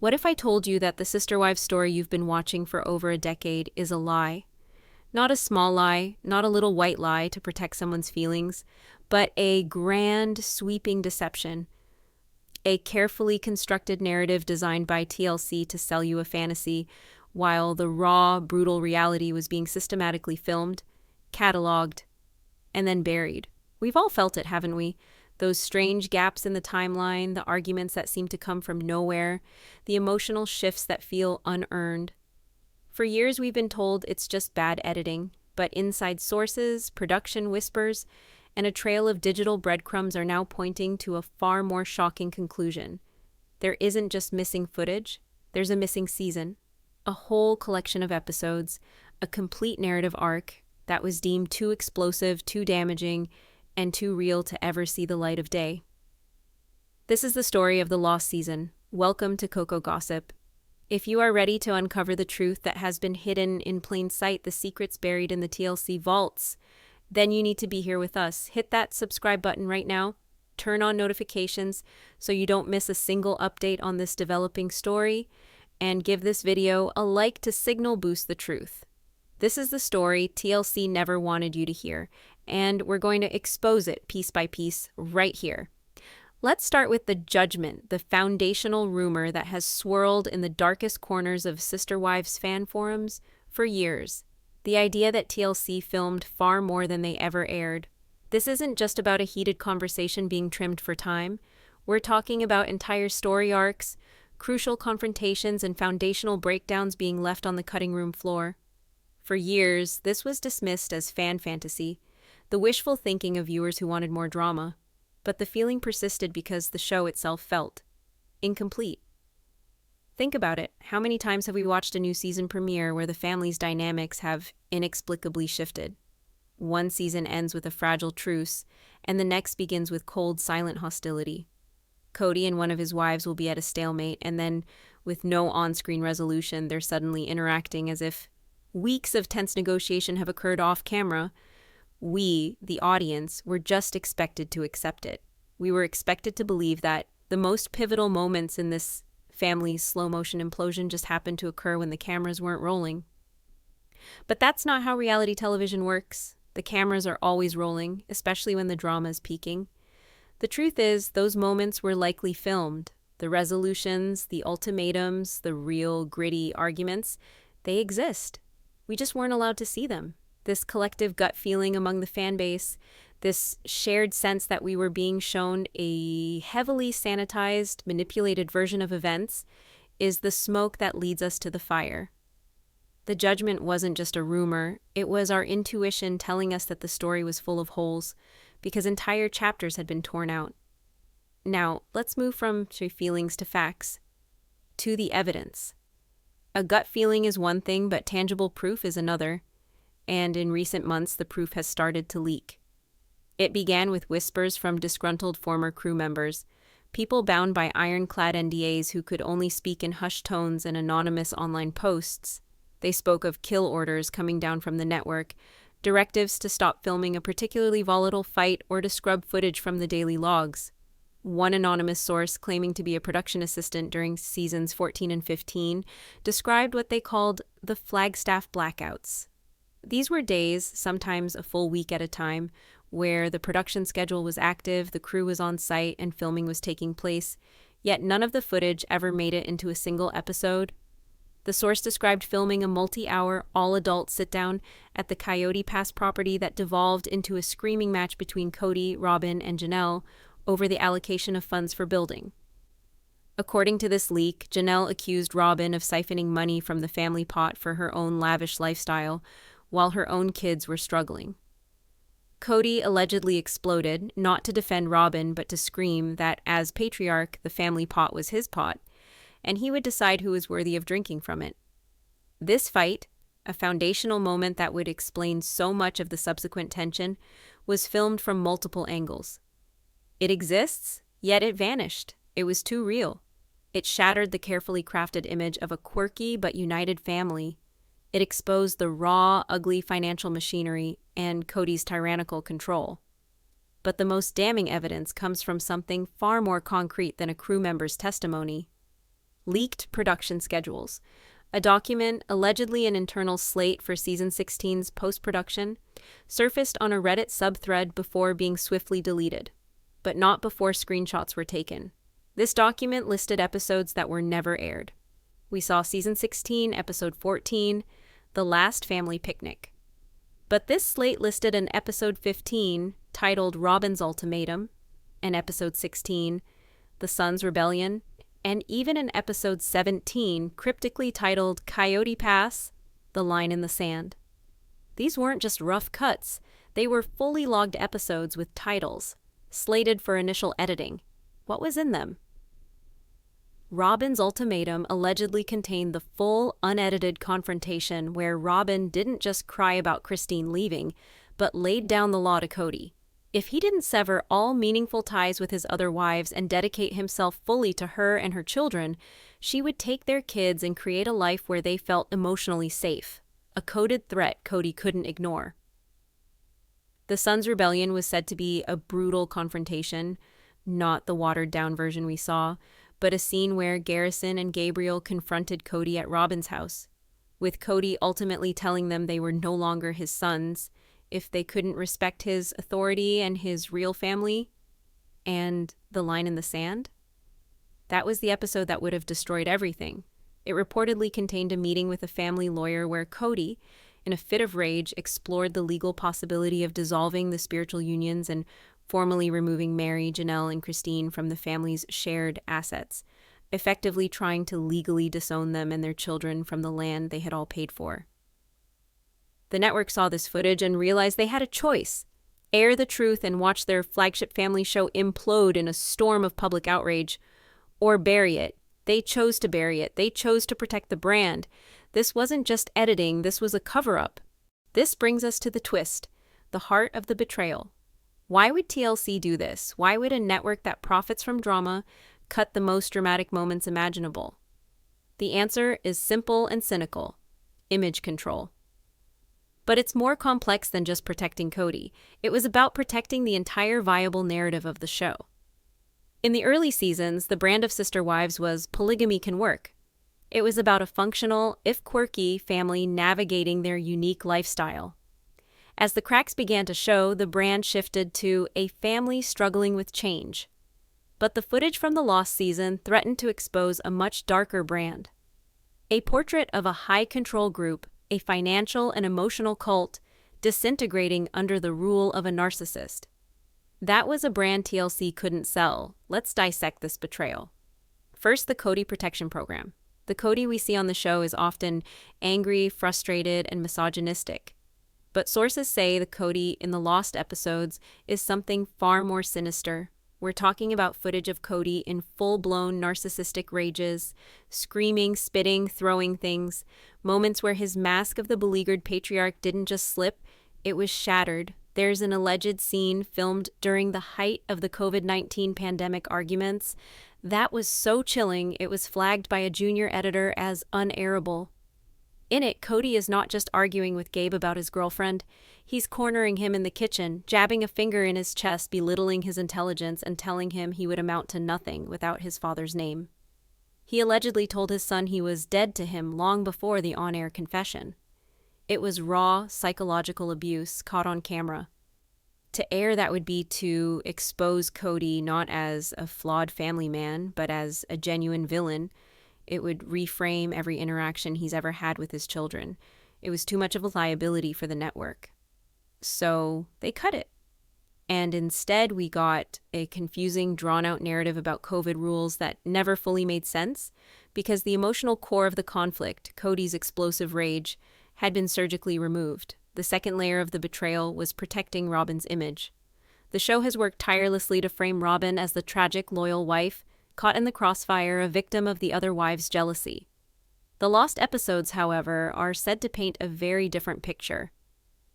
What if I told you that the sister wife story you've been watching for over a decade is a lie? Not a small lie, not a little white lie to protect someone's feelings, but a grand, sweeping deception. A carefully constructed narrative designed by TLC to sell you a fantasy, while the raw, brutal reality was being systematically filmed, cataloged, and then buried. We've all felt it, haven't we? Those strange gaps in the timeline, the arguments that seem to come from nowhere, the emotional shifts that feel unearned. For years, we've been told it's just bad editing, but inside sources, production whispers, and a trail of digital breadcrumbs are now pointing to a far more shocking conclusion. There isn't just missing footage, there's a missing season. A whole collection of episodes, a complete narrative arc that was deemed too explosive, too damaging, and too real to ever see the light of day. This is the story of the lost season. Welcome to COCO Gossip. If you are ready to uncover the truth that has been hidden in plain sight, the secrets buried in the TLC vaults, then you need to be here with us. Hit that subscribe button right now. Turn on notifications so you don't miss a single update on this developing story, and give this video a like to signal boost the truth. This is the story TLC never wanted you to hear, and we're going to expose it piece by piece right here. Let's start with the judgment, the foundational rumor that has swirled in the darkest corners of Sister Wives fan forums for years. The idea that TLC filmed far more than they ever aired. This isn't just about a heated conversation being trimmed for time. We're talking about entire story arcs, crucial confrontations, and foundational breakdowns being left on the cutting room floor. For years, this was dismissed as fan fantasy, the wishful thinking of viewers who wanted more drama. But the feeling persisted because the show itself felt incomplete. Think about it. How many times have we watched a new season premiere where the family's dynamics have inexplicably shifted? One season ends with a fragile truce, and the next begins with cold, silent hostility. Kody and one of his wives will be at a stalemate, and then, with no on-screen resolution, they're suddenly interacting as if weeks of tense negotiation have occurred off-camera. We, the audience, were just expected to accept it. We were expected to believe that the most pivotal moments in this family's slow-motion implosion just happened to occur when the cameras weren't rolling. But that's not how reality television works. The cameras are always rolling, especially when the drama is peaking. The truth is, those moments were likely filmed. The resolutions, the ultimatums, the real, gritty arguments, they exist. We just weren't allowed to see them. This collective gut feeling among the fan base, this shared sense that we were being shown a heavily sanitized, manipulated version of events, is the smoke that leads us to the fire. The judgment wasn't just a rumor, it was our intuition telling us that the story was full of holes, because entire chapters had been torn out. Now, let's move from feelings to facts, to the evidence. A gut feeling is one thing, but tangible proof is another. And in recent months, the proof has started to leak. It began with whispers from disgruntled former crew members, people bound by ironclad NDAs who could only speak in hushed tones and anonymous online posts. They spoke of kill orders coming down from the network, directives to stop filming a particularly volatile fight or to scrub footage from the daily logs. One anonymous source, claiming to be a production assistant during seasons 14 and 15, described what they called the Flagstaff blackouts. These were days, sometimes a full week at a time, where the production schedule was active, the crew was on site, and filming was taking place, yet none of the footage ever made it into a single episode. The source described filming a multi-hour, all-adult sit-down at the Coyote Pass property that devolved into a screaming match between Kody, Robyn, and Janelle over the allocation of funds for building. According to this leak, Janelle accused Robyn of siphoning money from the family pot for her own lavish lifestyle, while her own kids were struggling. Kody allegedly exploded, not to defend Robyn, but to scream that as patriarch, the family pot was his pot, and he would decide who was worthy of drinking from it. This fight, a foundational moment that would explain so much of the subsequent tension, was filmed from multiple angles. It exists, yet it vanished. It was too real. It shattered the carefully crafted image of a quirky but united family. It exposed the raw, ugly financial machinery and Kody's tyrannical control. But the most damning evidence comes from something far more concrete than a crew member's testimony. leaked production schedules. A document, allegedly an internal slate for Season 16's post-production, surfaced on a Reddit subthread before being swiftly deleted, but not before screenshots were taken. This document listed episodes that were never aired. We saw Season 16, Episode 14, The Last Family Picnic. But this slate listed an Episode 15, titled Robyn's Ultimatum, an Episode 16, The Sun's Rebellion, and even an Episode 17, cryptically titled Coyote Pass, The Line in the Sand. These weren't just rough cuts, they were fully logged episodes with titles, slated for initial editing. What was in them? Robyn's Ultimatum allegedly contained the full, unedited confrontation where Robyn didn't just cry about Christine leaving, but laid down the law to Kody. If he didn't sever all meaningful ties with his other wives and dedicate himself fully to her and her children, she would take their kids and create a life where they felt emotionally safe, a coded threat Kody couldn't ignore. The Sun's Rebellion was said to be a brutal confrontation, not the watered-down version we saw, but a scene where Garrison and Gabriel confronted Kody at Robyn's house, with Kody ultimately telling them they were no longer his sons if they couldn't respect his authority and his real family, and the line in the sand. That was the episode that would have destroyed everything. It reportedly contained a meeting with a family lawyer where Kody, in a fit of rage, explored the legal possibility of dissolving the spiritual unions and formally removing Meri, Janelle, and Christine from the family's shared assets, effectively trying to legally disown them and their children from the land they had all paid for. The network saw this footage and realized they had a choice: air the truth and watch their flagship family show implode in a storm of public outrage, or bury it. They chose to bury it. They chose to protect the brand. This wasn't just editing, this was a cover-up. This brings us to the twist, the heart of the betrayal. Why would TLC do this? Why would a network that profits from drama cut the most dramatic moments imaginable? The answer is simple and cynical: image control. But it's more complex than just protecting Kody. It was about protecting the entire viable narrative of the show. In the early seasons, the brand of Sister Wives was polygamy can work. It was about a functional, if quirky, family navigating their unique lifestyle. As the cracks began to show, the brand shifted to a family struggling with change. But the footage from the Lost season threatened to expose a much darker brand. A portrait of a high-control group, a financial and emotional cult, disintegrating under the rule of a narcissist. That was a brand TLC couldn't sell. Let's dissect this betrayal. First, the Kody protection program. The Kody we see on the show is often angry, frustrated, and misogynistic. But sources say the Kody in the Lost episodes is something far more sinister. We're talking about footage of Kody in full-blown narcissistic rages, screaming, spitting, throwing things, moments where his mask of the beleaguered patriarch didn't just slip, it was shattered. There's an alleged scene filmed during the height of the COVID-19 pandemic arguments that was so chilling it was flagged by a junior editor as un-airable. In it, Kody is not just arguing with Gabe about his girlfriend. He's cornering him in the kitchen, jabbing a finger in his chest, belittling his intelligence and telling him he would amount to nothing without his father's name. He allegedly told his son he was dead to him long before the on-air confession. It was raw, psychological abuse caught on camera. To air that would be to expose Kody not as a flawed family man, but as a genuine villain. It would reframe every interaction he's ever had with his children. It was too much of a liability for the network. So they cut it. And instead we got a confusing, drawn-out narrative about COVID rules that never fully made sense because the emotional core of the conflict, Kody's explosive rage, had been surgically removed. The second layer of the betrayal was protecting Robyn's image. The show has worked tirelessly to frame Robyn as the tragic, loyal wife, caught in the crossfire, a victim of the other wives' jealousy. The Lost episodes, however, are said to paint a very different picture.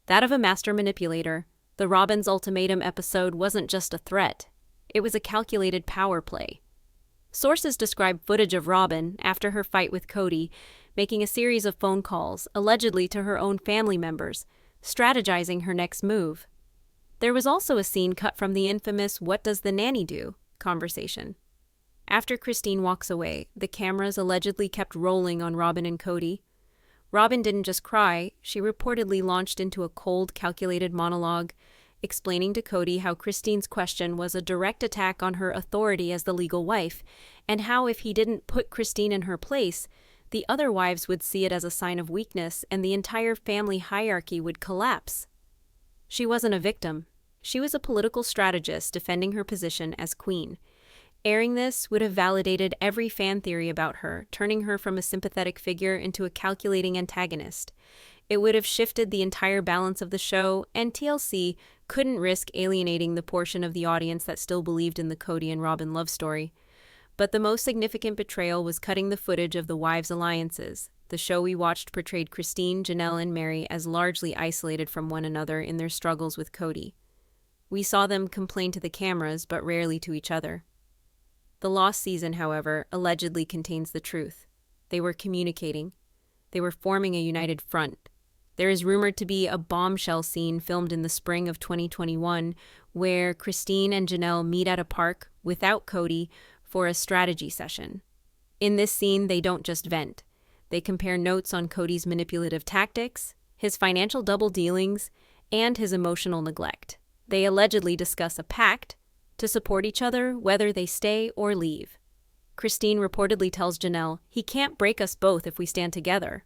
That of a master manipulator, the Robyn's Ultimatum episode wasn't just a threat. It was a calculated power play. Sources describe footage of Robyn, after her fight with Kody, making a series of phone calls, allegedly to her own family members, strategizing her next move. There was also a scene cut from the infamous "What does the nanny do?" conversation. After Christine walks away, the cameras allegedly kept rolling on Robyn and Kody. Robyn didn't just cry, she reportedly launched into a cold, calculated monologue, explaining to Kody how Christine's question was a direct attack on her authority as the legal wife, and how if he didn't put Christine in her place, the other wives would see it as a sign of weakness and the entire family hierarchy would collapse. She wasn't a victim. She was a political strategist defending her position as queen. Airing this would have validated every fan theory about her, turning her from a sympathetic figure into a calculating antagonist. It would have shifted the entire balance of the show, and TLC couldn't risk alienating the portion of the audience that still believed in the Kody and Robyn love story. But the most significant betrayal was cutting the footage of the wives' alliances. The show we watched portrayed Christine, Janelle, and Meri as largely isolated from one another in their struggles with Kody. We saw them complain to the cameras, but rarely to each other. The lost season, however, allegedly contains the truth. They were communicating. They were forming a united front. There is rumored to be a bombshell scene filmed in the spring of 2021 where Christine and Janelle meet at a park without Kody for a strategy session. In this scene, they don't just vent. They compare notes on Kody's manipulative tactics, his financial double dealings, and his emotional neglect. They allegedly discuss a pact to support each other whether they stay or leave. Christine reportedly tells Janelle, "He can't break us both if we stand together."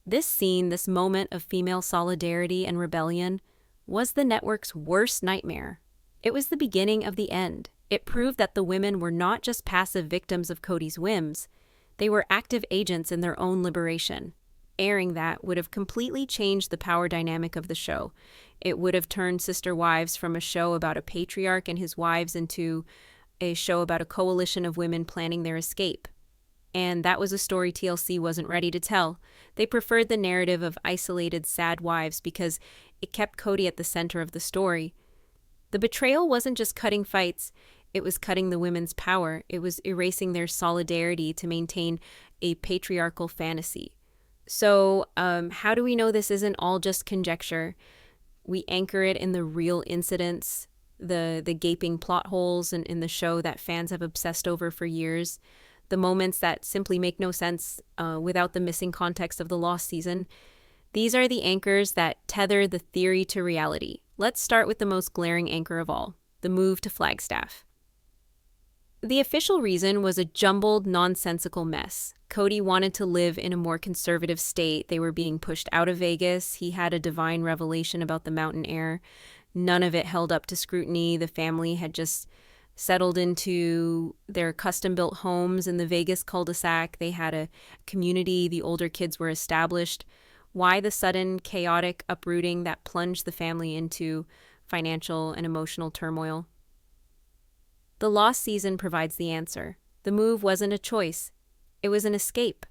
This scene, this moment of female solidarity and rebellion, was the network's worst nightmare. It was the beginning of the end. It proved that the women were not just passive victims of Kody's whims, they were active agents in their own liberation. Airing that would have completely changed the power dynamic of the show. It would have turned Sister Wives from a show about a patriarch and his wives into a show about a coalition of women planning their escape. And that was a story TLC wasn't ready to tell. They preferred the narrative of isolated, sad wives because it kept Kody at the center of the story. The betrayal wasn't just cutting fights, it was cutting the women's power. It was erasing their solidarity to maintain a patriarchal fantasy. So, how do we know this isn't all just conjecture? We anchor it in the real incidents, the gaping plot holes in the show that fans have obsessed over for years, the moments that simply make no sense without the missing context of the lost season. These are the anchors that tether the theory to reality. Let's start with the most glaring anchor of all, the move to Flagstaff. The official reason was a jumbled, nonsensical mess. Kody wanted to live in a more conservative state. They were being pushed out of Vegas. He had a divine revelation about the mountain air. None of it held up to scrutiny. The family had just settled into their custom-built homes in the Vegas cul-de-sac. They had a community. The older kids were established. Why the sudden, chaotic uprooting that plunged the family into financial and emotional turmoil? The lost season provides the answer. The move wasn't a choice. It was an escape.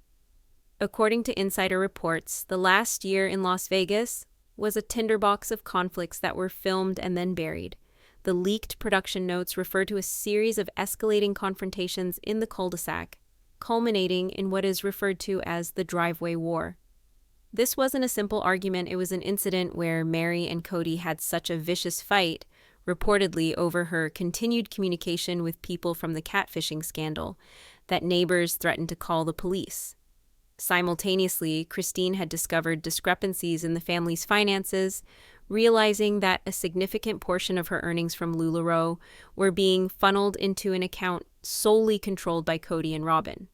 According to insider reports, the last year in Las Vegas was a tinderbox of conflicts that were filmed and then buried. The leaked production notes refer to a series of escalating confrontations in the cul-de-sac, culminating in what is referred to as the driveway war. This wasn't a simple argument, it was an incident where Meri and Kody had such a vicious fight, reportedly over her continued communication with people from the catfishing scandal, that neighbors threatened to call the police. Simultaneously, Christine had discovered discrepancies in the family's finances, realizing that a significant portion of her earnings from LuLaRoe were being funneled into an account solely controlled by Kody and Robyn.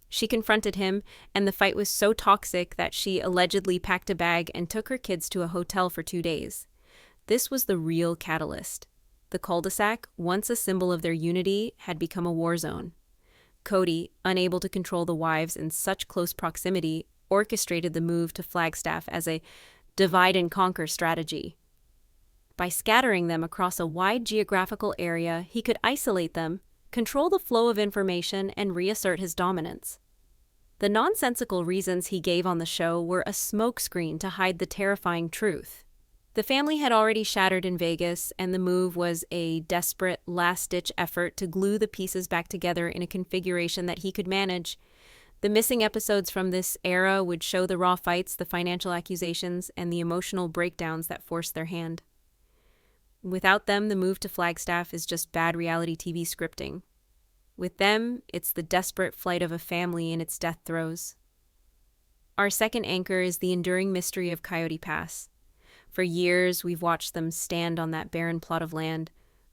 She confronted him, and the fight was so toxic that she allegedly packed a bag and took her kids to a hotel for 2 days. This was the real catalyst. The cul-de-sac, once a symbol of their unity, had become a war zone. Kody, unable to control the wives in such close proximity, orchestrated the move to Flagstaff as a divide-and-conquer strategy. By scattering them across a wide geographical area, he could isolate them, control the flow of information, and reassert his dominance. The nonsensical reasons he gave on the show were a smokescreen to hide the terrifying truth. The family had already shattered in Vegas, and the move was a desperate, last-ditch effort to glue the pieces back together in a configuration that he could manage. The missing episodes from this era would show the raw fights, the financial accusations, and the emotional breakdowns that forced their hand. Without them, the move to Flagstaff is just bad reality TV scripting. With them, it's the desperate flight of a family in its death throes. Our second anchor is the enduring mystery of Coyote Pass. For years, we've watched them stand on that barren plot of land,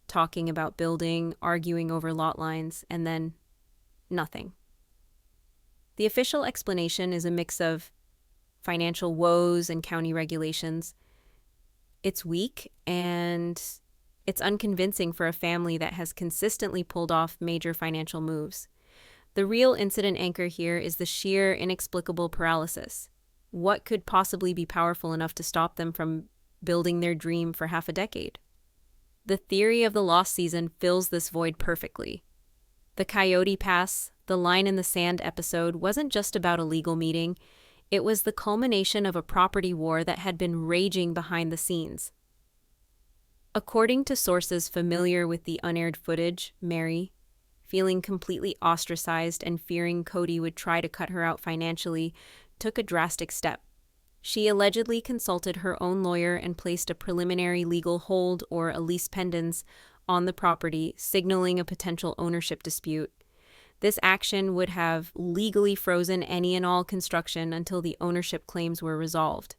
talking about building, arguing over lot lines, and then nothing. The official explanation is a mix of financial woes and county regulations. It's weak and it's unconvincing for a family that has consistently pulled off major financial moves. The real incident anchor here is the sheer inexplicable paralysis. What could possibly be powerful enough to stop them from building their dream for half a decade? The theory of the lost season fills this void perfectly. The Coyote Pass, the line in the sand episode wasn't just about a legal meeting. It was the culmination of a property war that had been raging behind the scenes. According to sources familiar with the unaired footage, Meri, feeling completely ostracized and fearing Kody would try to cut her out financially, took a drastic step. She allegedly consulted her own lawyer and placed a preliminary legal hold or a lease pendens on the property, signaling a potential ownership dispute. This action would have legally frozen any and all construction until the ownership claims were resolved.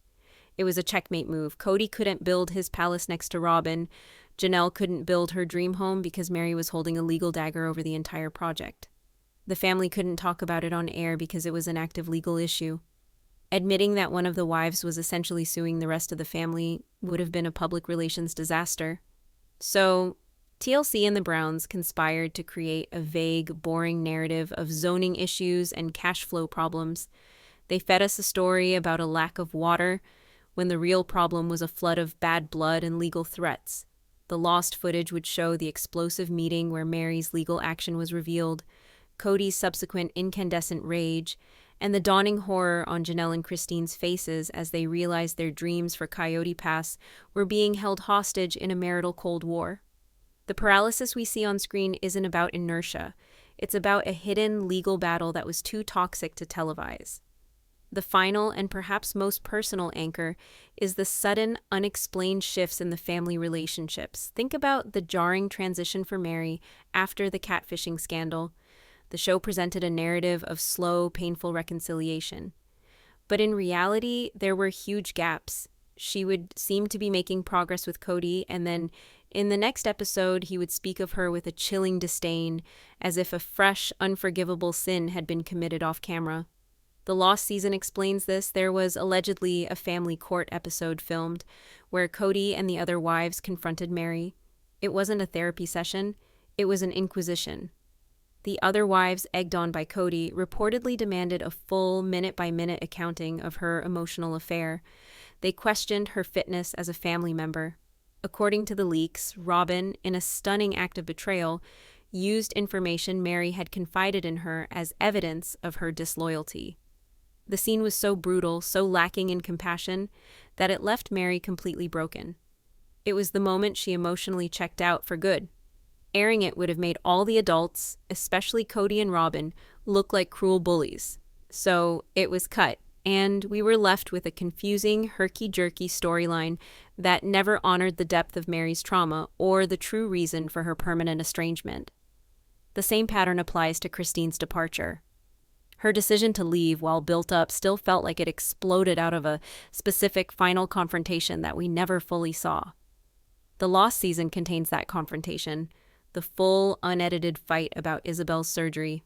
It was a checkmate move. Kody couldn't build his palace next to Robyn. Janelle couldn't build her dream home because Meri was holding a legal dagger over the entire project. The family couldn't talk about it on air because it was an active legal issue. Admitting that one of the wives was essentially suing the rest of the family would have been a public relations disaster. So, TLC and the Browns conspired to create a vague, boring narrative of zoning issues and cash flow problems. They fed us a story about a lack of water, when the real problem was a flood of bad blood and legal threats. The lost footage would show the explosive meeting where Meri's legal action was revealed, Kody's subsequent incandescent rage, and the dawning horror on Janelle and Christine's faces as they realized their dreams for Coyote Pass were being held hostage in a marital Cold War. The paralysis we see on screen isn't about inertia. It's about a hidden legal battle that was too toxic to televise. The final and perhaps most personal anchor is the sudden, unexplained shifts in the family relationships. Think about the jarring transition for Meri after the catfishing scandal. The show presented a narrative of slow, painful reconciliation. But in reality, there were huge gaps. She would seem to be making progress with Kody, and then in the next episode, he would speak of her with a chilling disdain, as if a fresh, unforgivable sin had been committed off camera. The Lost season explains this. There was allegedly a family court episode filmed where Kody and the other wives confronted Meri. It wasn't a therapy session, it was an inquisition. The other wives, egged on by Kody, reportedly demanded a full minute-by-minute accounting of her emotional affair. They questioned her fitness as a family member. According to the leaks, Robyn, in a stunning act of betrayal, used information Meri had confided in her as evidence of her disloyalty. The scene was so brutal, so lacking in compassion, that it left Meri completely broken. It was the moment she emotionally checked out for good. Airing it would have made all the adults, especially Kody and Robyn, look like cruel bullies. So it was cut, and we were left with a confusing, herky-jerky storyline that never honored the depth of Meri's trauma or the true reason for her permanent estrangement. The same pattern applies to Christine's departure. Her decision to leave, while built up, still felt like it exploded out of a specific final confrontation that we never fully saw. The Lost season contains that confrontation, the full, unedited fight about Isabel's surgery.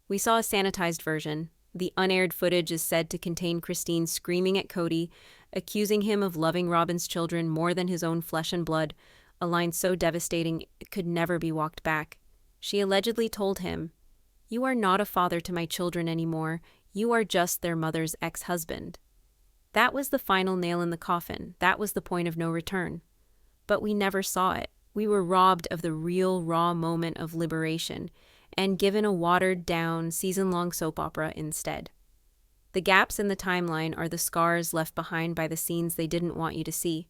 We saw a sanitized version. The unaired footage is said to contain Christine screaming at Kody, accusing him of loving Robyn's children more than his own flesh and blood, a line so devastating it could never be walked back. She allegedly told him, "You are not a father to my children anymore. You are just their mother's ex-husband." That was the final nail in the coffin. That was the point of no return. But we never saw it. We were robbed of the real, raw moment of liberation and given a watered-down, season-long soap opera instead. The gaps in the timeline are the scars left behind by the scenes they didn't want you to see.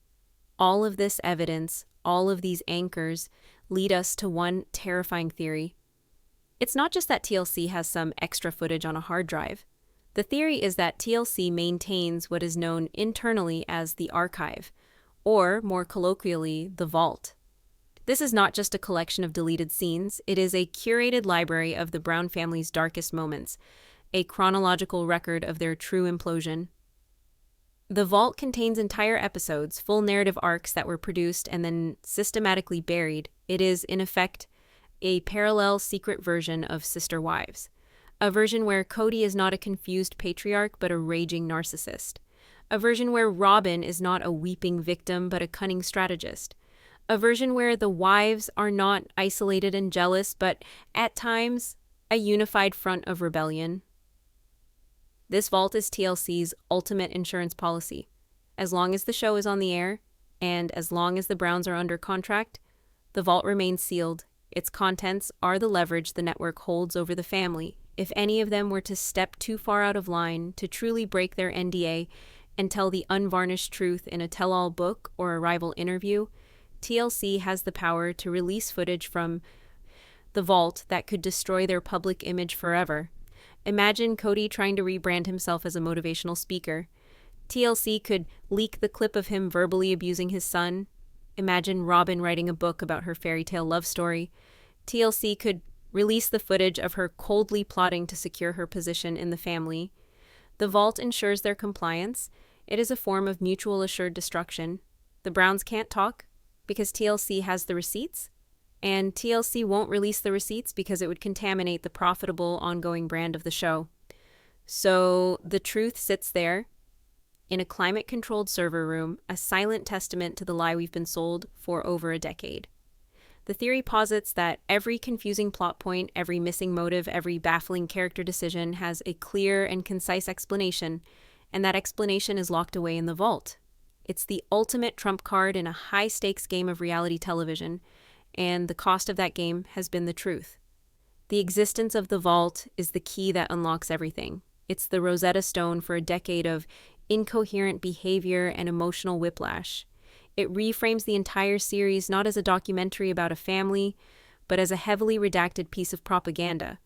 All of this evidence, all of these anchors, lead us to one terrifying theory. It's not just that TLC has some extra footage on a hard drive. The theory is that TLC maintains what is known internally as the archive, or more colloquially, the vault. This is not just a collection of deleted scenes, it is a curated library of the Brown family's darkest moments, a chronological record of their true implosion. The vault contains entire episodes, full narrative arcs that were produced and then systematically buried. It is, in effect, a parallel secret version of Sister Wives, a version where Kody is not a confused patriarch but a raging narcissist, a version where Robyn is not a weeping victim but a cunning strategist, a version where the wives are not isolated and jealous but, at times, a unified front of rebellion. This vault is TLC's ultimate insurance policy. As long as the show is on the air, and as long as the Browns are under contract, the vault remains sealed. Its contents are the leverage the network holds over the family. If any of them were to step too far out of line, to truly break their NDA and tell the unvarnished truth in a tell-all book or a rival interview, TLC has the power to release footage from the vault that could destroy their public image forever. Imagine Kody trying to rebrand himself as a motivational speaker. TLC could leak the clip of him verbally abusing his son. Imagine Robyn writing a book about her fairy tale love story. TLC could release the footage of her coldly plotting to secure her position in the family. The vault ensures their compliance. It is a form of mutual assured destruction. The Browns can't talk because TLC has the receipts, and TLC won't release the receipts because it would contaminate the profitable ongoing brand of the show. So the truth sits there in a climate-controlled server room, a silent testament to the lie we've been sold for over a decade. The theory posits that every confusing plot point, every missing motive, every baffling character decision has a clear and concise explanation, and that explanation is locked away in the vault. It's the ultimate trump card in a high-stakes game of reality television, and the cost of that game has been the truth. The existence of the vault is the key that unlocks everything. It's the Rosetta Stone for a decade of incoherent behavior and emotional whiplash. It reframes the entire series not as a documentary about a family, but as a heavily redacted piece of propaganda,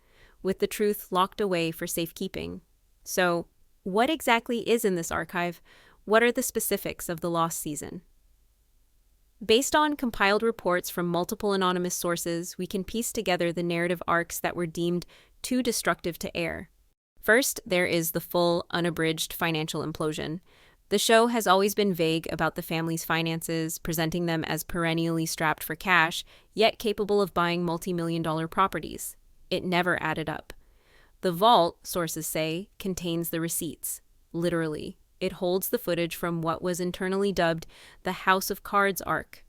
with the truth locked away for safekeeping. So, what exactly is in this archive? What are the specifics of the lost season? Based on compiled reports from multiple anonymous sources, we can piece together the narrative arcs that were deemed too destructive to air. First, there is the full, unabridged financial implosion. The show has always been vague about the family's finances, presenting them as perennially strapped for cash, yet capable of buying multi-million-dollar properties. It never added up. The vault, sources say, contains the receipts. Literally. It holds the footage from what was internally dubbed the House of Cards arc.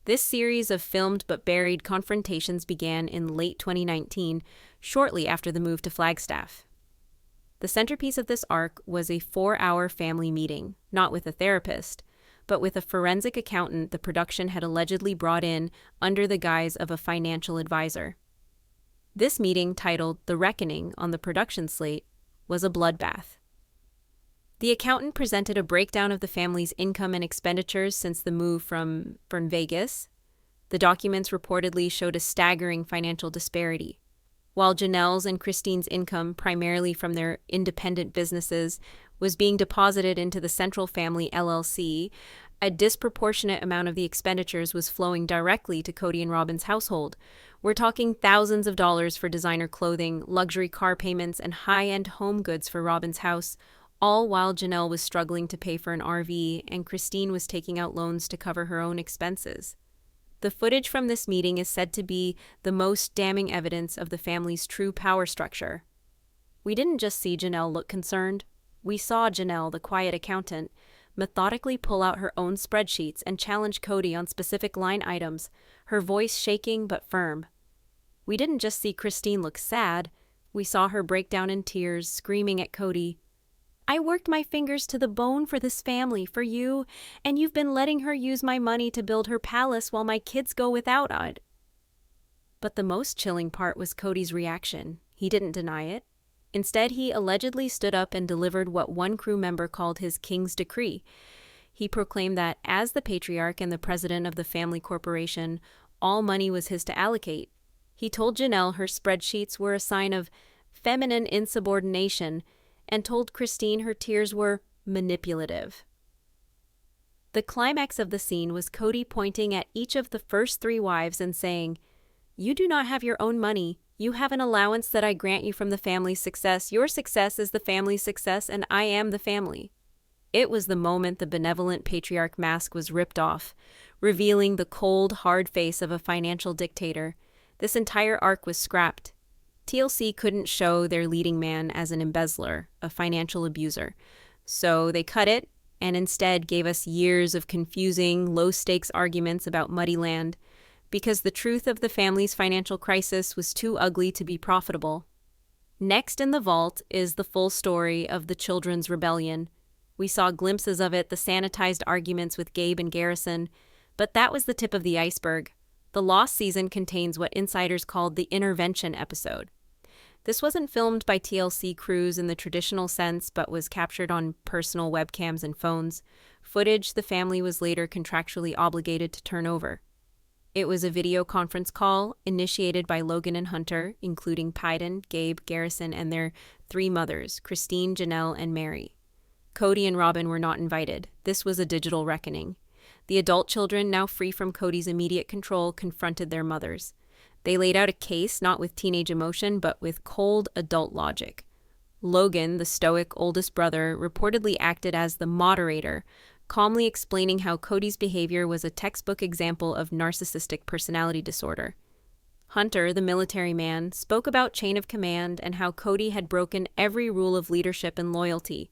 This series of filmed but buried confrontations began in late 2019, shortly after the move to Flagstaff. The centerpiece of this arc was a 4-hour family meeting, not with a therapist, but with a forensic accountant the production had allegedly brought in under the guise of a financial advisor. This meeting, titled The Reckoning on the production slate, was a bloodbath. The accountant presented a breakdown of the family's income and expenditures since the move from Vegas. The documents reportedly showed a staggering financial disparity. While Janelle's and Christine's income, primarily from their independent businesses, was being deposited into the Central Family LLC, a disproportionate amount of the expenditures was flowing directly to Kody and Robyn's household. We're talking thousands of dollars for designer clothing, luxury car payments, and high-end home goods for Robyn's house, all while Janelle was struggling to pay for an RV and Christine was taking out loans to cover her own expenses. The footage from this meeting is said to be the most damning evidence of the family's true power structure. We didn't just see Janelle look concerned. We saw Janelle, the quiet accountant, methodically pull out her own spreadsheets and challenge Kody on specific line items, her voice shaking but firm. We didn't just see Christine look sad. We saw her break down in tears, screaming at Kody, "I worked my fingers to the bone for this family, for you, and you've been letting her use my money to build her palace while my kids go without it." But the most chilling part was Kody's reaction. He didn't deny it. Instead, he allegedly stood up and delivered what one crew member called his king's decree. He proclaimed that, as the patriarch and the president of the family corporation, all money was his to allocate. He told Janelle her spreadsheets were a sign of feminine insubordination, and told Christine her tears were manipulative. The climax of the scene was Kody pointing at each of the first 3 wives and saying, "You do not have your own money. You have an allowance that I grant you from the family's success. Your success is the family's success, and I am the family." It was the moment the benevolent patriarch mask was ripped off, revealing the cold, hard face of a financial dictator. This entire arc was scrapped. TLC couldn't show their leading man as an embezzler, a financial abuser. So they cut it and instead gave us years of confusing, low-stakes arguments about muddy land, because the truth of the family's financial crisis was too ugly to be profitable. Next in the vault is the full story of the children's rebellion. We saw glimpses of it, the sanitized arguments with Gabe and Garrison, but that was the tip of the iceberg. The lost season contains what insiders called the intervention episode. This wasn't filmed by TLC crews in the traditional sense, but was captured on personal webcams and phones, footage the family was later contractually obligated to turn over. It was a video conference call initiated by Logan and Hunter, including Pyden, Gabe, Garrison, and their 3 mothers, Christine, Janelle, and Meri. Kody and Robyn were not invited. This was a digital reckoning. The adult children, now free from Kody's immediate control, confronted their mothers. They laid out a case not with teenage emotion, but with cold adult logic. Logan, the stoic oldest brother, reportedly acted as the moderator, calmly explaining how Kody's behavior was a textbook example of narcissistic personality disorder. Hunter, the military man, spoke about chain of command and how Kody had broken every rule of leadership and loyalty.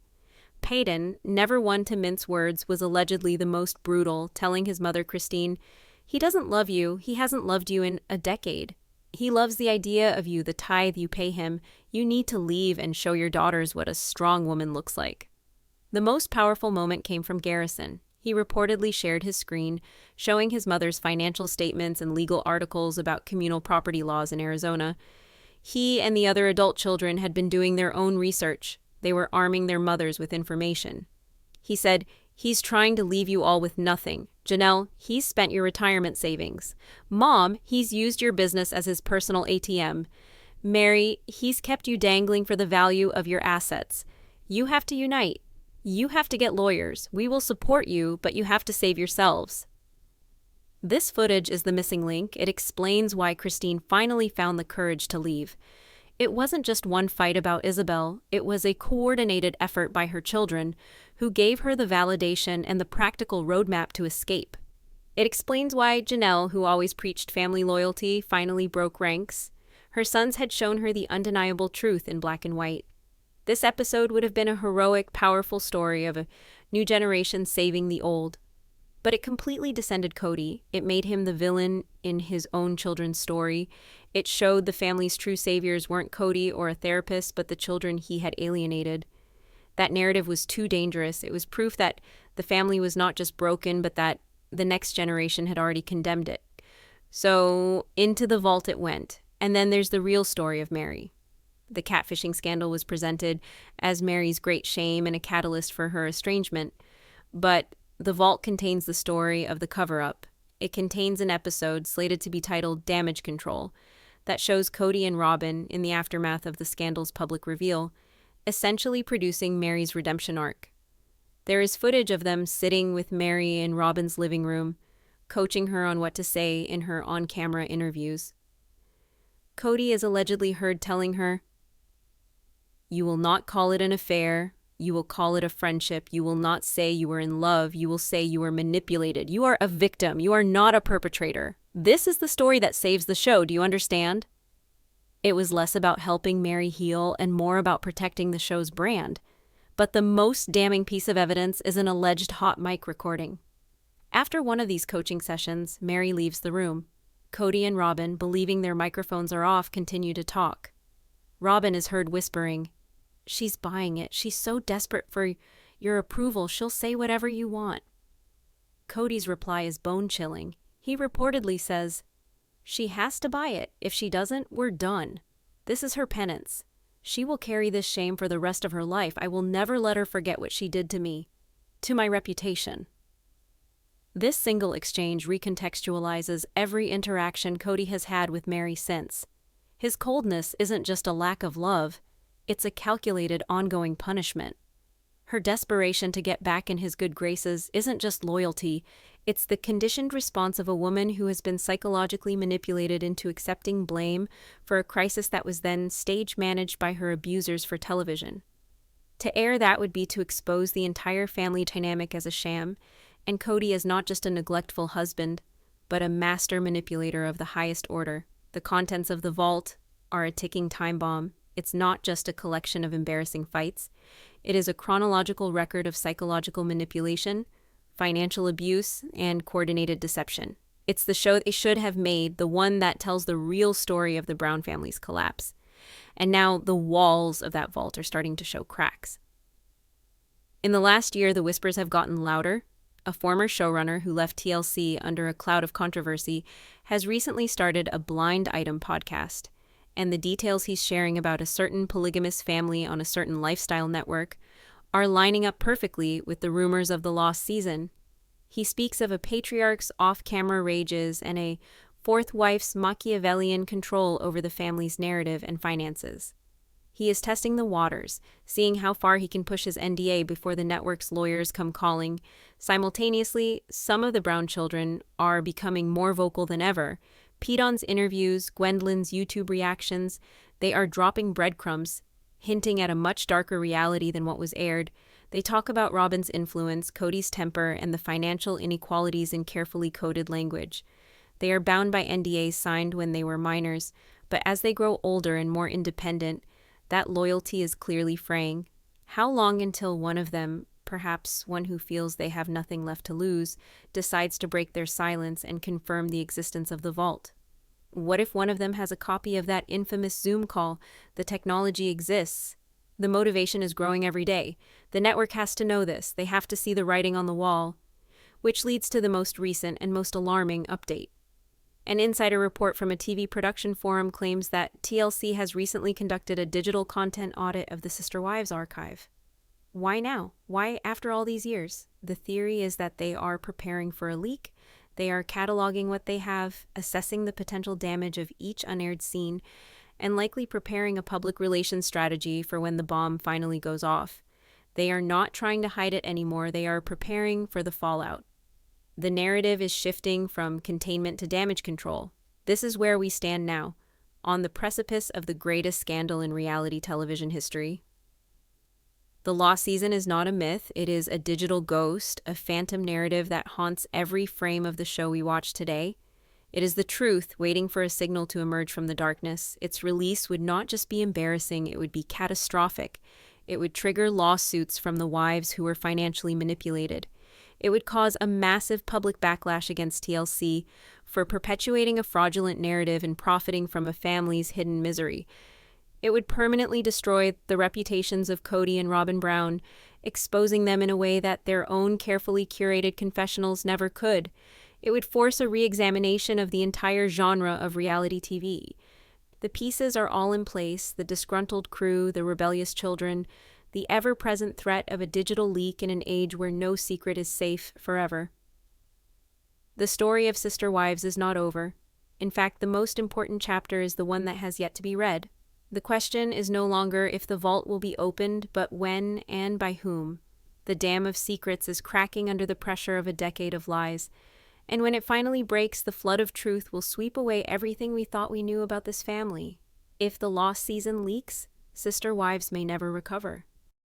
Pyden, never one to mince words, was allegedly the most brutal, telling his mother Christine, "He doesn't love you. He hasn't loved you in a decade. He loves the idea of you, the tithe you pay him. You need to leave and show your daughters what a strong woman looks like." The most powerful moment came from Garrison. He reportedly shared his screen, showing his mother's financial statements and legal articles about communal property laws in Arizona. He and the other adult children had been doing their own research. They were arming their mothers with information. He said, "He's trying to leave you all with nothing. Janelle, he's spent your retirement savings. Mom, he's used your business as his personal ATM. Meri, he's kept you dangling for the value of your assets. You have to unite. You have to get lawyers. We will support you, but you have to save yourselves." This footage is the missing link. It explains why Christine finally found the courage to leave. It wasn't just one fight about Isabel. It was a coordinated effort by her children, who gave her the validation and the practical roadmap to escape. It explains why Janelle, who always preached family loyalty, finally broke ranks. Her sons had shown her the undeniable truth in black and white. This episode would have been a heroic, powerful story of a new generation saving the old. But it completely descended Kody. It made him the villain in his own children's story. It showed the family's true saviors weren't Kody or a therapist, but the children he had alienated. That narrative was too dangerous. It was proof that the family was not just broken, but that the next generation had already condemned it. So into the vault it went. And then there's the real story of Meri. The catfishing scandal was presented as Meri's great shame and a catalyst for her estrangement. But the vault contains the story of the cover-up. It contains an episode slated to be titled Damage Control that shows Kody and Robyn in the aftermath of the scandal's public reveal, essentially producing Meri's redemption arc. There is footage of them sitting with Meri in Robyn's living room, coaching her on what to say in her on-camera interviews. Kody is allegedly heard telling her, "You will not call it an affair. You will call it a friendship. You will not say you were in love. You will say you were manipulated. You are a victim. You are not a perpetrator. This is the story that saves the show. Do you understand?" It was less about helping Meri heal and more about protecting the show's brand. But the most damning piece of evidence is an alleged hot mic recording. After one of these coaching sessions, Meri leaves the room. Kody and Robyn, believing their microphones are off, continue to talk. Robyn is heard whispering, "She's buying it. She's so desperate for your approval, she'll say whatever you want." Kody's reply is bone-chilling. He reportedly says, "She has to buy it. If she doesn't, we're done. This is her penance. She will carry this shame for the rest of her life. I will never let her forget what she did to me, to my reputation." This single exchange recontextualizes every interaction Kody has had with Meri since. His coldness isn't just a lack of love. It's a calculated, ongoing punishment. Her desperation to get back in his good graces isn't just loyalty, it's the conditioned response of a woman who has been psychologically manipulated into accepting blame for a crisis that was then stage managed by her abusers for television. To air that would be to expose the entire family dynamic as a sham, and Kody is not just a neglectful husband, but a master manipulator of the highest order. The contents of the vault are a ticking time bomb. It's not just a collection of embarrassing fights. It is a chronological record of psychological manipulation, financial abuse, and coordinated deception. It's the show they should have made, the one that tells the real story of the Brown family's collapse. And now the walls of that vault are starting to show cracks. In the last year, the whispers have gotten louder. A former showrunner who left TLC under a cloud of controversy has recently started a blind item podcast, and the details he's sharing about a certain polygamous family on a certain lifestyle network are lining up perfectly with the rumors of the lost season. He speaks of a patriarch's off-camera rages and a fourth wife's Machiavellian control over the family's narrative and finances. He is testing the waters, seeing how far he can push his NDA before the network's lawyers come calling. Simultaneously, some of the Brown children are becoming more vocal than ever. Pedon's interviews, Gwendolyn's YouTube reactions, they are dropping breadcrumbs, hinting at a much darker reality than what was aired. They talk about Robyn's influence, Kody's temper, and the financial inequalities in carefully coded language. They are bound by NDAs signed when they were minors, but as they grow older and more independent, that loyalty is clearly fraying. How long until one of them, perhaps one who feels they have nothing left to lose, decides to break their silence and confirm the existence of the vault? What if one of them has a copy of that infamous Zoom call? The technology exists. The motivation is growing every day. The network has to know this. They have to see the writing on the wall. Which leads to the most recent and most alarming update. An insider report from a TV production forum claims that TLC has recently conducted a digital content audit of the Sister Wives archive. Why now? Why after all these years? The theory is that they are preparing for a leak. They are cataloging what they have, assessing the potential damage of each unaired scene, and likely preparing a public relations strategy for when the bomb finally goes off. They are not trying to hide it anymore. They are preparing for the fallout. The narrative is shifting from containment to damage control. This is where we stand now, on the precipice of the greatest scandal in reality television history. The lost season is not a myth. It is a digital ghost, a phantom narrative that haunts every frame of the show we watch today. It is the truth waiting for a signal to emerge from the darkness. Its release would not just be embarrassing, it would be catastrophic. It would trigger lawsuits from the wives who were financially manipulated. It would cause a massive public backlash against TLC for perpetuating a fraudulent narrative and profiting from a family's hidden misery. It would permanently destroy the reputations of Kody and Robyn Brown, exposing them in a way that their own carefully curated confessionals never could. It would force a re-examination of the entire genre of reality TV. The pieces are all in place: the disgruntled crew, the rebellious children, the ever-present threat of a digital leak in an age where no secret is safe forever. The story of Sister Wives is not over. In fact, the most important chapter is the one that has yet to be read. The question is no longer if the vault will be opened, but when and by whom. The dam of secrets is cracking under the pressure of a decade of lies, and when it finally breaks, the flood of truth will sweep away everything we thought we knew about this family. If the lost season leaks, Sister Wives may never recover.